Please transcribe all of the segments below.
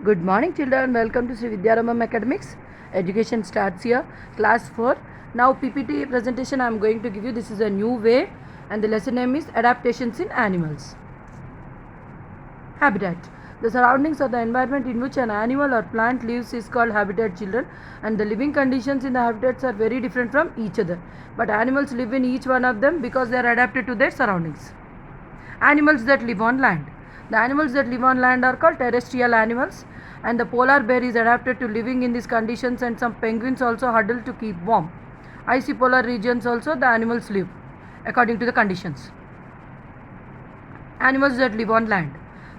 Good morning, children. Welcome to Sri Vidyarambam Academics. Education starts here. Class 4. Now, PPT presentation I am going to give you. This is a new way, and the lesson name is Adaptations in Animals. Habitat. The surroundings or the environment in which an animal or plant lives is called habitat, children, and the living conditions in the habitats are very different from each other. But animals live in each one of them because they are adapted to their surroundings. Animals that live on land. The animals that live on land are called terrestrial animals, and the polar bear is adapted to living in these conditions, and some penguins also huddle to keep warm. Icy polar regions also the animals live according to the conditions. Animals that live on land.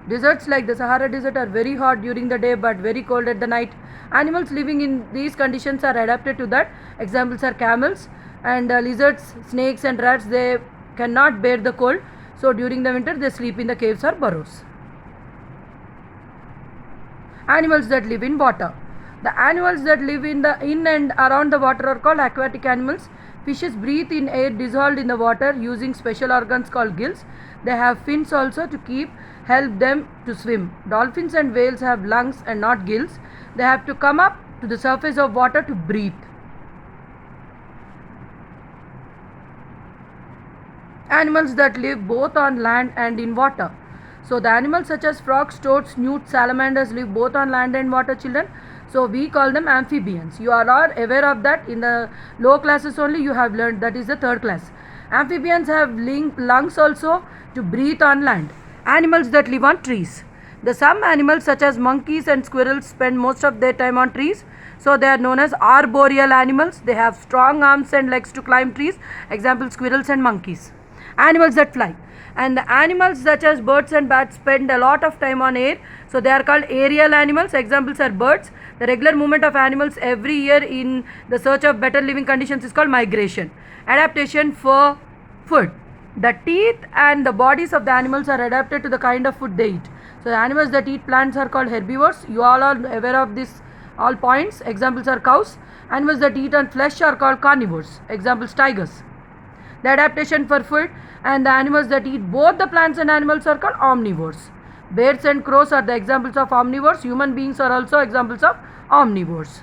Deserts like the Sahara Desert are very hot during the day but very cold at the night. Animals living in these conditions are adapted to that. Examples are camels and lizards, snakes and rats. They cannot bear the cold, so during the winter they sleep in the caves or burrows. Animals that live in water. The animals that live in and around the water are called aquatic animals. Fishes breathe in air dissolved in the water using special organs called gills. They have fins also to help them to swim. Dolphins and whales have lungs and not gills. They have to come up to the surface of water to breathe. Animals that live both on land and in water. So the animals such as frogs, toads, newts, salamanders live both on land and water, children. So we call them amphibians. You are all aware of that. In the low classes only you have learned, that is the third class. Amphibians have lungs also to breathe on land. Animals that live on trees. Some animals such as monkeys and squirrels spend most of their time on trees. So they are known as arboreal animals. They have strong arms and legs to climb trees. Example, squirrels and monkeys. Animals that fly. And the animals such as birds and bats spend a lot of time on air. So they are called aerial animals. Examples are birds. The regular movement of animals every year in the search of better living conditions is called migration. Adaptation for food. The teeth and the bodies of the animals are adapted to the kind of food they eat. So the animals that eat plants are called herbivores. You all are aware of this all points. Examples are cows. Animals that eat on flesh are called carnivores. Examples, tigers. The adaptation for food, and the animals that eat both the plants and animals are called omnivores. Bears and crows are the examples of omnivores. Human beings are also examples of omnivores.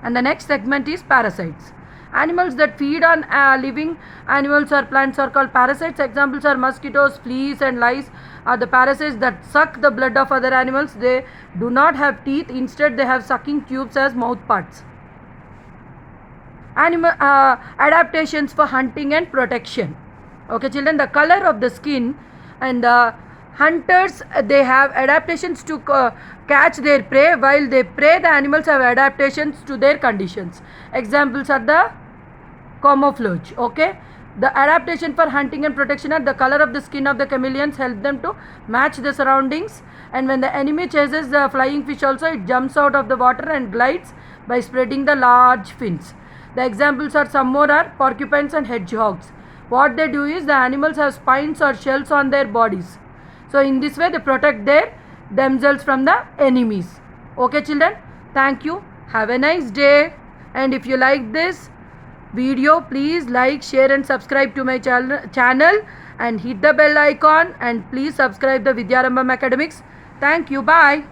And the next segment is parasites. Animals that feed on living animals or plants are called parasites. Examples are mosquitoes, fleas and lice are the parasites that suck the blood of other animals. They do not have teeth. Instead they have sucking tubes as mouth parts. Adaptations for hunting and protection. Okay, children, the color of the skin, and the hunters they have adaptations to catch their prey. While they prey, the animals have adaptations to their conditions. Examples are the camouflage. Okay, the adaptation for hunting and protection are the color of the skin of the chameleons help them to match the surroundings, and when the enemy chases the flying fish also, it jumps out of the water and glides by spreading the large fins. The examples are some more are porcupines and hedgehogs. What they do is the animals have spines or shells on their bodies. So in this way they protect themselves from the enemies. Okay, children, thank you. Have a nice day. And if you like this video, please like, share and subscribe to my channel and hit the bell icon, and please subscribe the Vidyarambam Academics. Thank you. Bye.